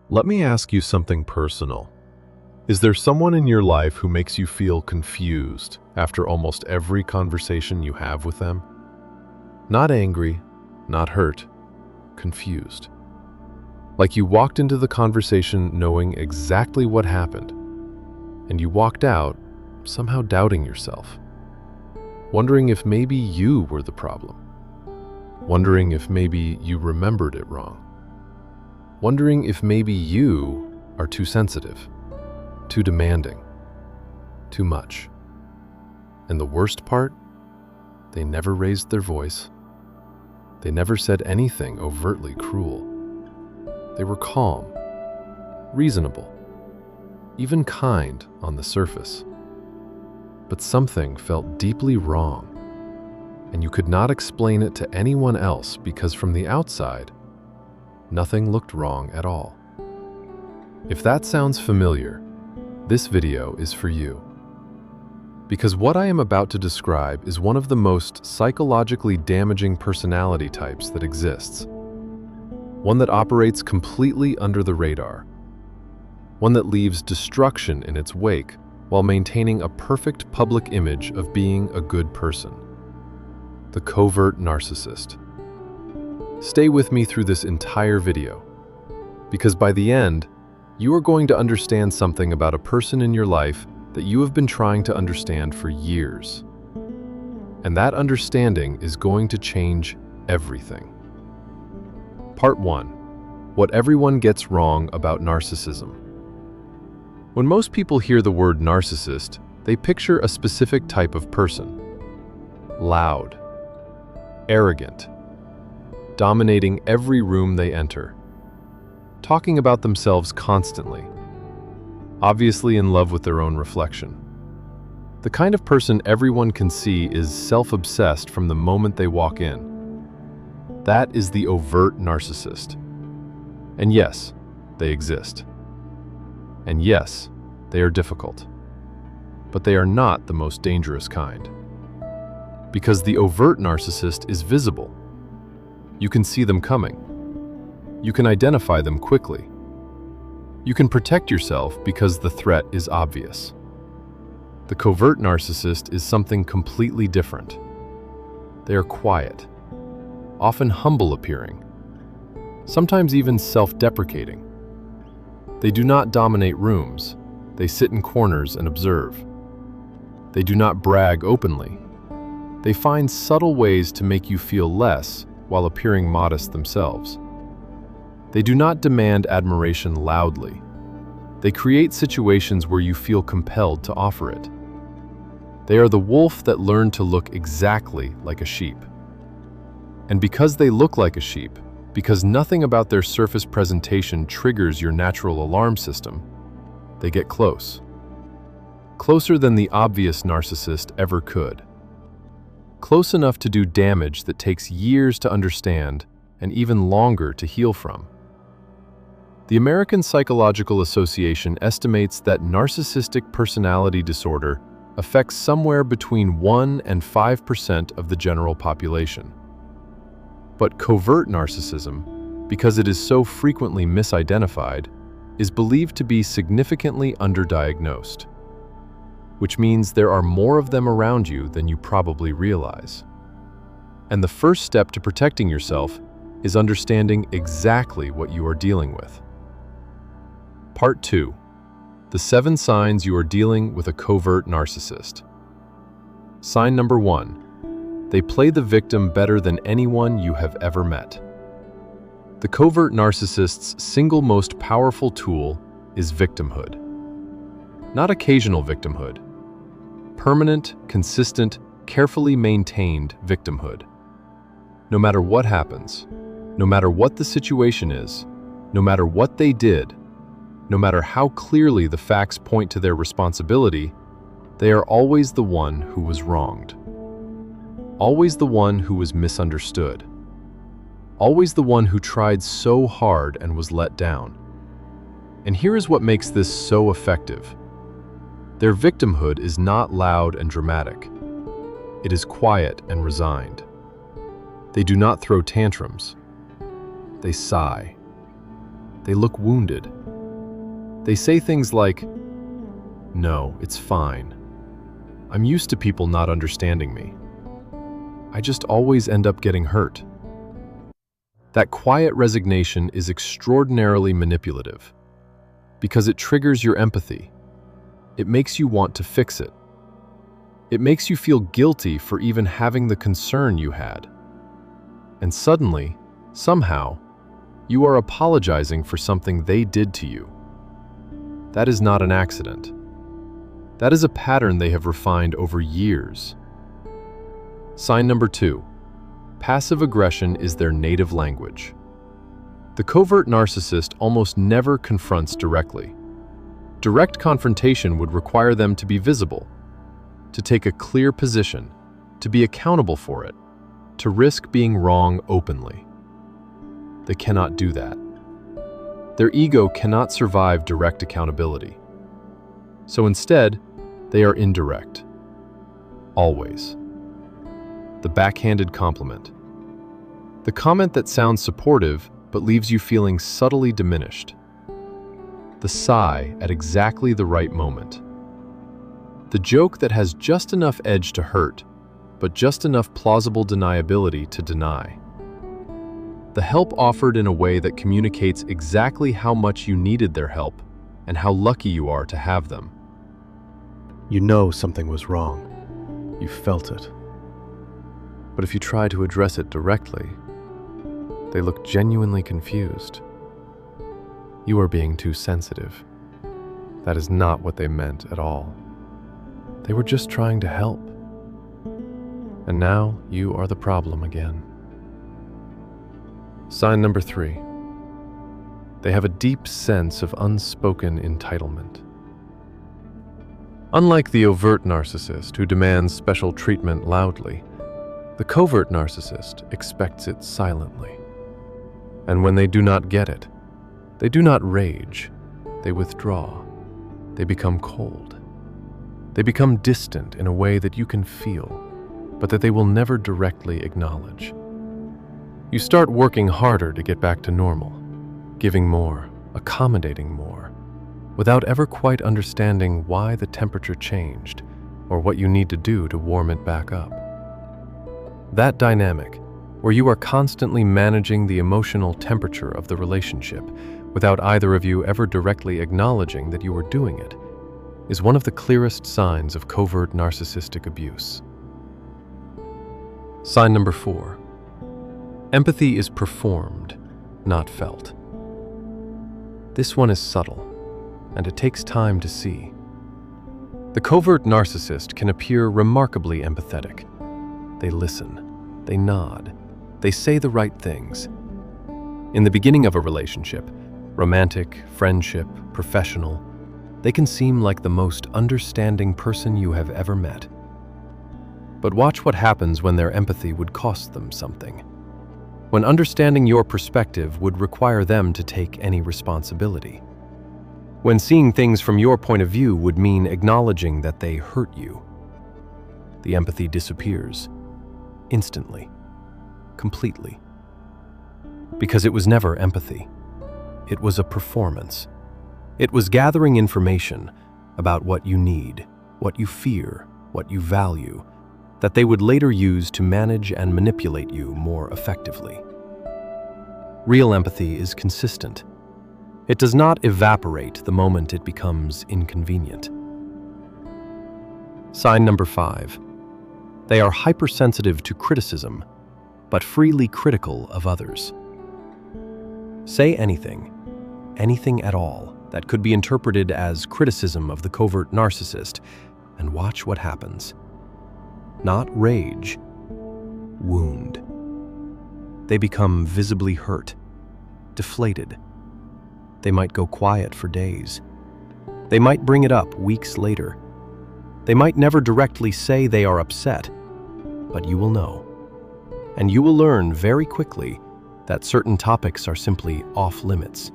Let me ask you something personal. Is there someone in your life who makes you feel confused after almost every conversation you have with them? Not angry, not hurt, confused. Like you walked into the conversation knowing exactly what happened, and you walked out somehow doubting yourself, wondering if maybe you were the problem, wondering if maybe you remembered it wrong, wondering if maybe you are too sensitive, too demanding, too much. And the worst part, they never raised their voice. They never said anything overtly cruel. They were calm, reasonable, even kind on the surface. But something felt deeply wrong, and you could not explain it to anyone else because from the outside, nothing looked wrong at all. If that sounds familiar, this video is for you. Because what I am about to describe is one of the most psychologically damaging personality types that exists. One that operates completely under the radar. One that leaves destruction in its wake while maintaining a perfect public image of being a good person. The covert narcissist. Stay with me through this entire video, because by the end, you are going to understand something about a person in your life that you have been trying to understand for years. And that understanding is going to change everything. Part 1. What everyone gets wrong about narcissism. When most people hear the word narcissist, they picture a specific type of person. Loud, arrogant, dominating every room they enter, talking about themselves constantly, obviously in love with their own reflection. The kind of person everyone can see is self-obsessed from the moment they walk in. That is the overt narcissist. And yes, they exist. And yes, they are difficult. But they are not the most dangerous kind. Because the overt narcissist is visible. You can see them coming. You can identify them quickly. You can protect yourself because the threat is obvious. The covert narcissist is something completely different. They are quiet, often humble appearing, sometimes even self-deprecating. They do not dominate rooms. They sit in corners and observe. They do not brag openly. They find subtle ways to make you feel less while appearing modest themselves. They do not demand admiration loudly. They create situations where you feel compelled to offer it. They are the wolf that learned to look exactly like a sheep. And because they look like a sheep, because nothing about their surface presentation triggers your natural alarm system, they get close. Closer than the obvious narcissist ever could. Close enough to do damage that takes years to understand and even longer to heal from. The American Psychological Association estimates that narcissistic personality disorder affects somewhere between 1% and 5% of the general population. But covert narcissism, because it is so frequently misidentified, is believed to be significantly underdiagnosed, which means there are more of them around you than you probably realize. And the first step to protecting yourself is understanding exactly what you are dealing with. Part 2. The 7 signs you are dealing with a covert narcissist. Sign number 1. They play the victim better than anyone you have ever met. The covert narcissist's single most powerful tool is victimhood. Not occasional victimhood. Permanent, consistent, carefully maintained victimhood. No matter what happens, no matter what the situation is, no matter what they did, no matter how clearly the facts point to their responsibility, they are always the one who was wronged. Always the one who was misunderstood. Always the one who tried so hard and was let down. And here is what makes this so effective. Their victimhood is not loud and dramatic. It is quiet and resigned. They do not throw tantrums. They sigh. They look wounded. They say things like, "No, it's fine. I'm used to people not understanding me. I just always end up getting hurt." That quiet resignation is extraordinarily manipulative because it triggers your empathy. It makes you want to fix it. It makes you feel guilty for even having the concern you had. And suddenly, somehow, you are apologizing for something they did to you. That is not an accident. That is a pattern they have refined over years. Sign number 2. Passive aggression is their native language. The covert narcissist almost never confronts directly. Direct confrontation would require them to be visible, to take a clear position, to be accountable for it, to risk being wrong openly. They cannot do that. Their ego cannot survive direct accountability. So instead, they are indirect. Always. The backhanded compliment. The comment that sounds supportive but leaves you feeling subtly diminished. The sigh at exactly the right moment. The joke that has just enough edge to hurt, but just enough plausible deniability to deny. The help offered in a way that communicates exactly how much you needed their help and how lucky you are to have them. You know something was wrong. You felt it. But if you try to address it directly, they look genuinely confused. You are being too sensitive. That is not what they meant at all. They were just trying to help. And now you are the problem again. Sign number 3. They have a deep sense of unspoken entitlement. Unlike the overt narcissist who demands special treatment loudly, the covert narcissist expects it silently. And when they do not get it, they do not rage, they withdraw, they become cold. They become distant in a way that you can feel, but that they will never directly acknowledge. You start working harder to get back to normal, giving more, accommodating more, without ever quite understanding why the temperature changed or what you need to do to warm it back up. That dynamic, where you are constantly managing the emotional temperature of the relationship without either of you ever directly acknowledging that you are doing it, is one of the clearest signs of covert narcissistic abuse. Sign number 4. Empathy is performed, not felt. This one is subtle, and it takes time to see. The covert narcissist can appear remarkably empathetic. They listen, they nod, they say the right things. In the beginning of a relationship, romantic, friendship, professional, they can seem like the most understanding person you have ever met. But watch what happens when their empathy would cost them something. When understanding your perspective would require them to take any responsibility. When seeing things from your point of view would mean acknowledging that they hurt you. The empathy disappears. Instantly. Completely. Because it was never empathy. It was a performance. It was gathering information about what you need, what you fear, what you value, that they would later use to manage and manipulate you more effectively. Real empathy is consistent. It does not evaporate the moment it becomes inconvenient. Sign number 5. They are hypersensitive to criticism, but freely critical of others. Say anything at all, that could be interpreted as criticism of the covert narcissist, and watch what happens. Not rage, wound. They become visibly hurt, deflated. They might go quiet for days. They might bring it up weeks later. They might never directly say they are upset, but you will know. And you will learn very quickly that certain topics are simply off limits.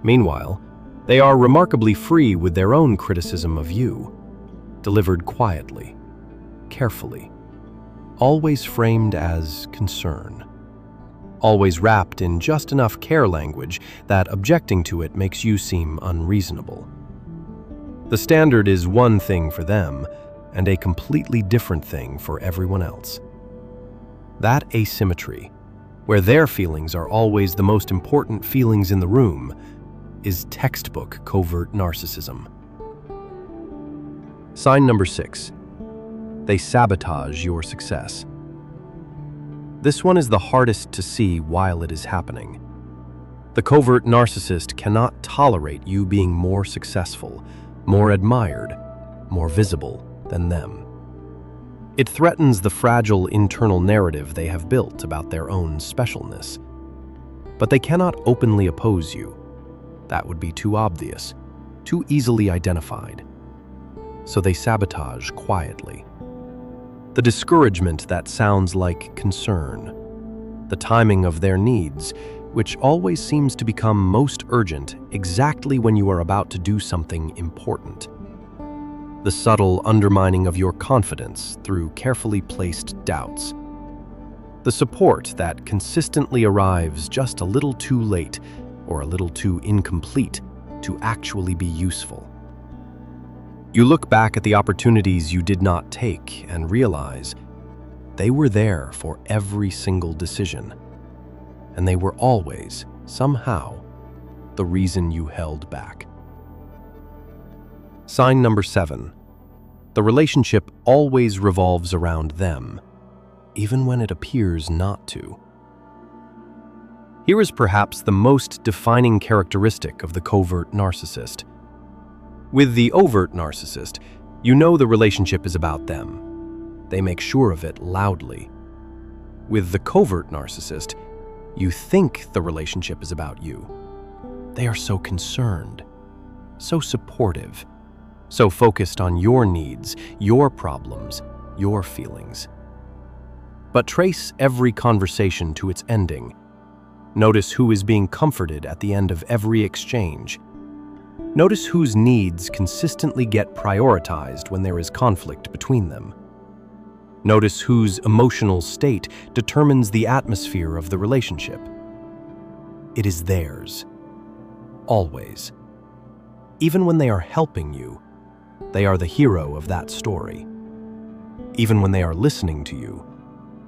Meanwhile, they are remarkably free with their own criticism of you, delivered quietly, carefully, always framed as concern, always wrapped in just enough care language that objecting to it makes you seem unreasonable. The standard is one thing for them, and a completely different thing for everyone else. That asymmetry, where their feelings are always the most important feelings in the room, is textbook covert narcissism. Sign number 6. They sabotage your success. This one is the hardest to see while it is happening. The covert narcissist cannot tolerate you being more successful, more admired, more visible than them. It threatens the fragile internal narrative they have built about their own specialness. But they cannot openly oppose you. That would be too obvious, too easily identified. So they sabotage quietly. The discouragement that sounds like concern, the timing of their needs, which always seems to become most urgent exactly when you are about to do something important. The subtle undermining of your confidence through carefully placed doubts. The support that consistently arrives just a little too late or a little too incomplete to actually be useful. You look back at the opportunities you did not take and realize they were there for every single decision. And they were always, somehow, the reason you held back. Sign number 7. The relationship always revolves around them, even when it appears not to. Here is perhaps the most defining characteristic of the covert narcissist. With the overt narcissist, you know the relationship is about them. They make sure of it loudly. With the covert narcissist, you think the relationship is about you. They are so concerned, so supportive, so focused on your needs, your problems, your feelings. But trace every conversation to its ending. Notice who is being comforted at the end of every exchange. Notice whose needs consistently get prioritized when there is conflict between them. Notice whose emotional state determines the atmosphere of the relationship. It is theirs. Always. Even when they are helping you, they are the hero of that story. Even when they are listening to you,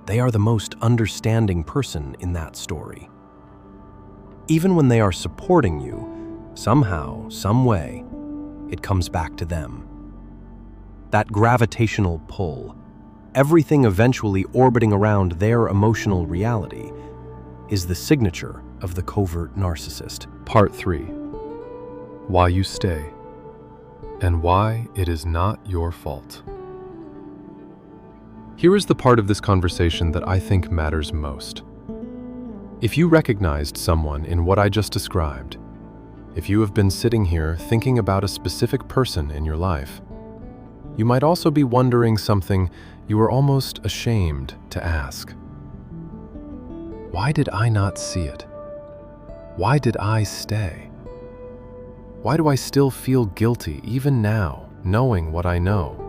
they are the most understanding person in that story. Even when they are supporting you, somehow, some way, it comes back to them. That gravitational pull, everything eventually orbiting around their emotional reality, is the signature of the covert narcissist. Part 3. Why you stay, and why it is not your fault. Here is the part of this conversation that I think matters most. If you recognized someone in what I just described, if you have been sitting here thinking about a specific person in your life, you might also be wondering something you are almost ashamed to ask. Why did I not see it? Why did I stay? Why do I still feel guilty even now, knowing what I know?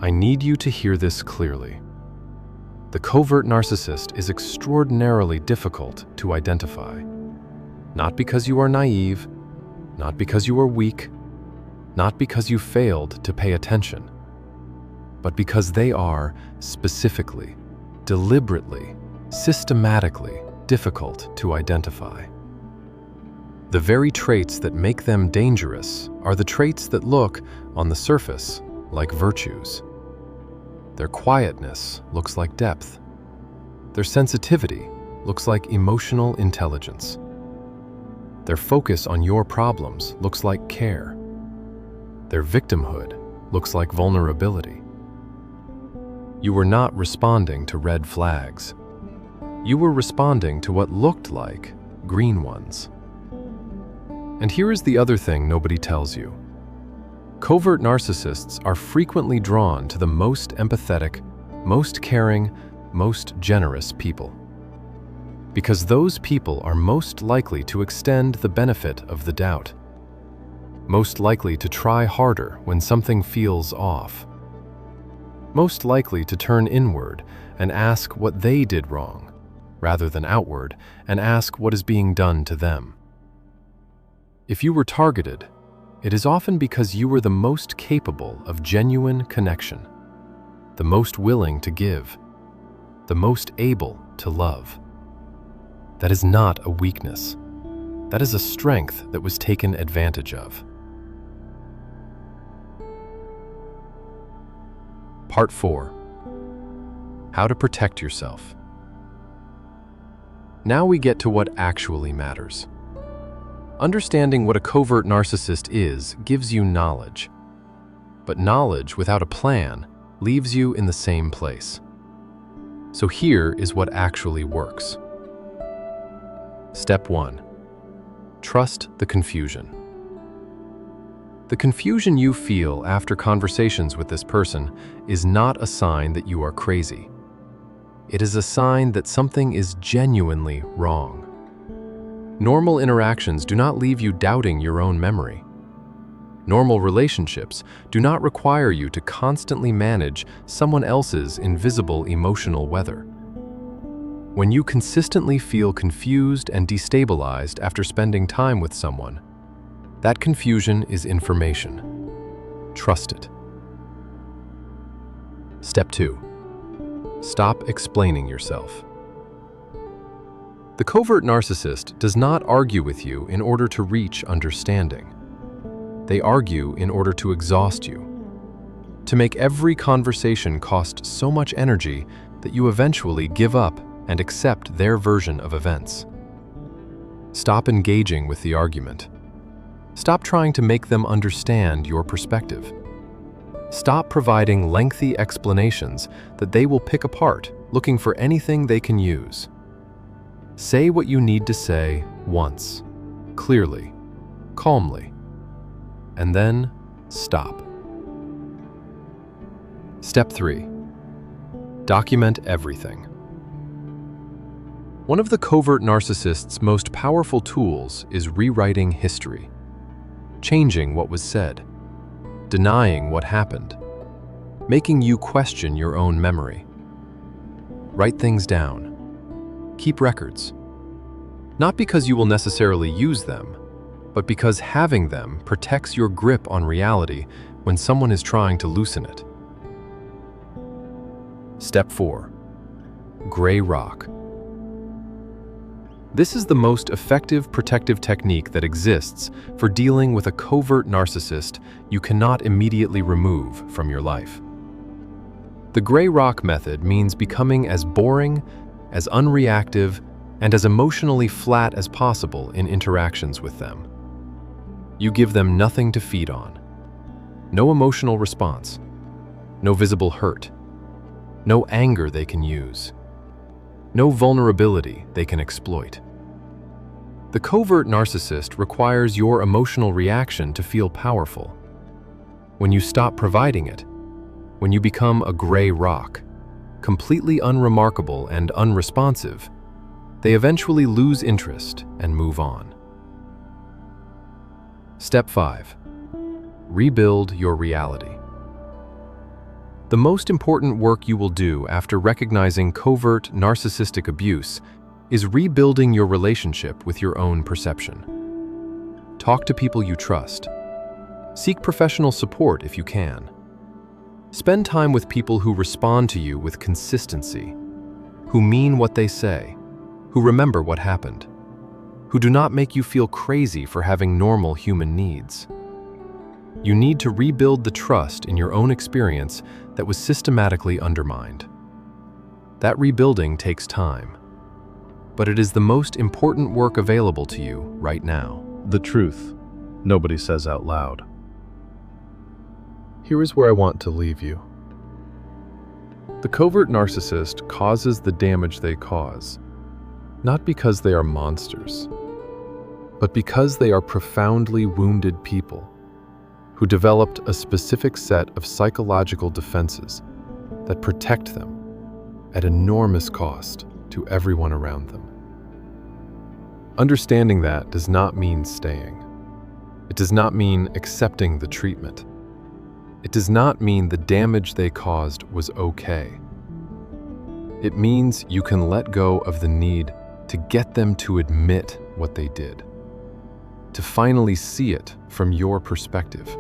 I need you to hear this clearly. The covert narcissist is extraordinarily difficult to identify. Not because you are naive, not because you are weak, not because you failed to pay attention, but because they are specifically, deliberately, systematically difficult to identify. The very traits that make them dangerous are the traits that look, on the surface, like virtues. Their quietness looks like depth. Their sensitivity looks like emotional intelligence. Their focus on your problems looks like care. Their victimhood looks like vulnerability. You were not responding to red flags. You were responding to what looked like green ones. And here is the other thing nobody tells you. Covert narcissists are frequently drawn to the most empathetic, most caring, most generous people. Because those people are most likely to extend the benefit of the doubt, most likely to try harder when something feels off, most likely to turn inward and ask what they did wrong, rather than outward, and ask what is being done to them. If you were targeted, it is often because you were the most capable of genuine connection, the most willing to give, the most able to love. That is not a weakness. That is a strength that was taken advantage of. Part 4. How to protect yourself. Now we get to what actually matters. Understanding what a covert narcissist is gives you knowledge. But knowledge without a plan leaves you in the same place. So here is what actually works. Step 1. Trust the confusion. The confusion you feel after conversations with this person is not a sign that you are crazy. It is a sign that something is genuinely wrong. Normal interactions do not leave you doubting your own memory. Normal relationships do not require you to constantly manage someone else's invisible emotional weather. When you consistently feel confused and destabilized after spending time with someone, that confusion is information. Trust it. Step 2. Stop explaining yourself. The covert narcissist does not argue with you in order to reach understanding. They argue in order to exhaust you, to make every conversation cost so much energy that you eventually give up and accept their version of events. Stop engaging with the argument. Stop trying to make them understand your perspective. Stop providing lengthy explanations that they will pick apart, looking for anything they can use. Say what you need to say once, clearly, calmly, and then stop. Step 3. Document everything. One of the covert narcissist's most powerful tools is rewriting history, changing what was said, denying what happened, making you question your own memory. Write things down. Keep records. Not because you will necessarily use them, but because having them protects your grip on reality when someone is trying to loosen it. Step 4. Gray rock. This is the most effective protective technique that exists for dealing with a covert narcissist you cannot immediately remove from your life. The gray rock method means becoming as boring, as unreactive, and as emotionally flat as possible in interactions with them. You give them nothing to feed on. No emotional response. No visible hurt. No anger they can use. No vulnerability they can exploit. The covert narcissist requires your emotional reaction to feel powerful. When you stop providing it, when you become a gray rock, completely unremarkable and unresponsive, they eventually lose interest and move on. Step 5. Rebuild your reality. The most important work you will do after recognizing covert narcissistic abuse is rebuilding your relationship with your own perception. Talk to people you trust. Seek professional support if you can. Spend time with people who respond to you with consistency, who mean what they say, who remember what happened, who do not make you feel crazy for having normal human needs. You need to rebuild the trust in your own experience that was systematically undermined. That rebuilding takes time, but it is the most important work available to you right now. The truth nobody says out loud. Here is where I want to leave you. The covert narcissist causes the damage they cause, not because they are monsters, but because they are profoundly wounded people who developed a specific set of psychological defenses that protect them at enormous cost to everyone around them. Understanding that does not mean staying. It does not mean accepting the treatment. It does not mean the damage they caused was okay. It means you can let go of the need to get them to admit what they did, to finally see it from your perspective,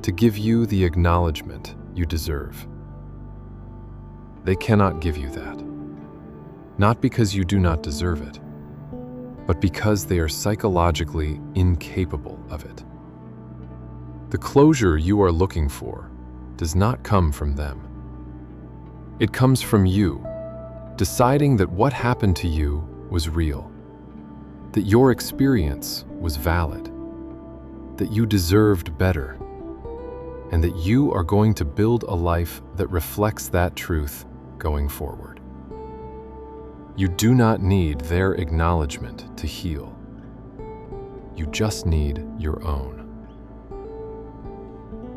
to give you the acknowledgement you deserve. They cannot give you that, not because you do not deserve it, but because they are psychologically incapable of it. The closure you are looking for does not come from them. It comes from you, deciding that what happened to you was real, that your experience was valid, that you deserved better, and that you are going to build a life that reflects that truth going forward. You do not need their acknowledgement to heal. You just need your own.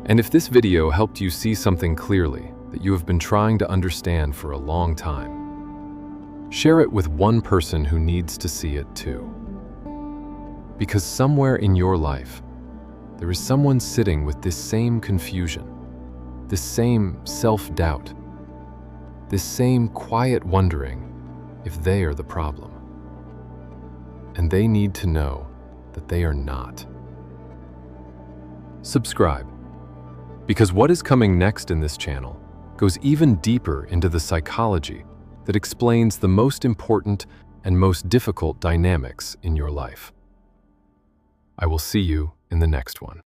And if this video helped you see something clearly that you have been trying to understand for a long time, share it with one person who needs to see it too. Because somewhere in your life, there is someone sitting with this same confusion, this same self-doubt, this same quiet wondering if they are the problem. And they need to know that they are not. Subscribe, because what is coming next in this channel goes even deeper into the psychology that explains the most important and most difficult dynamics in your life. I will see you in the next one.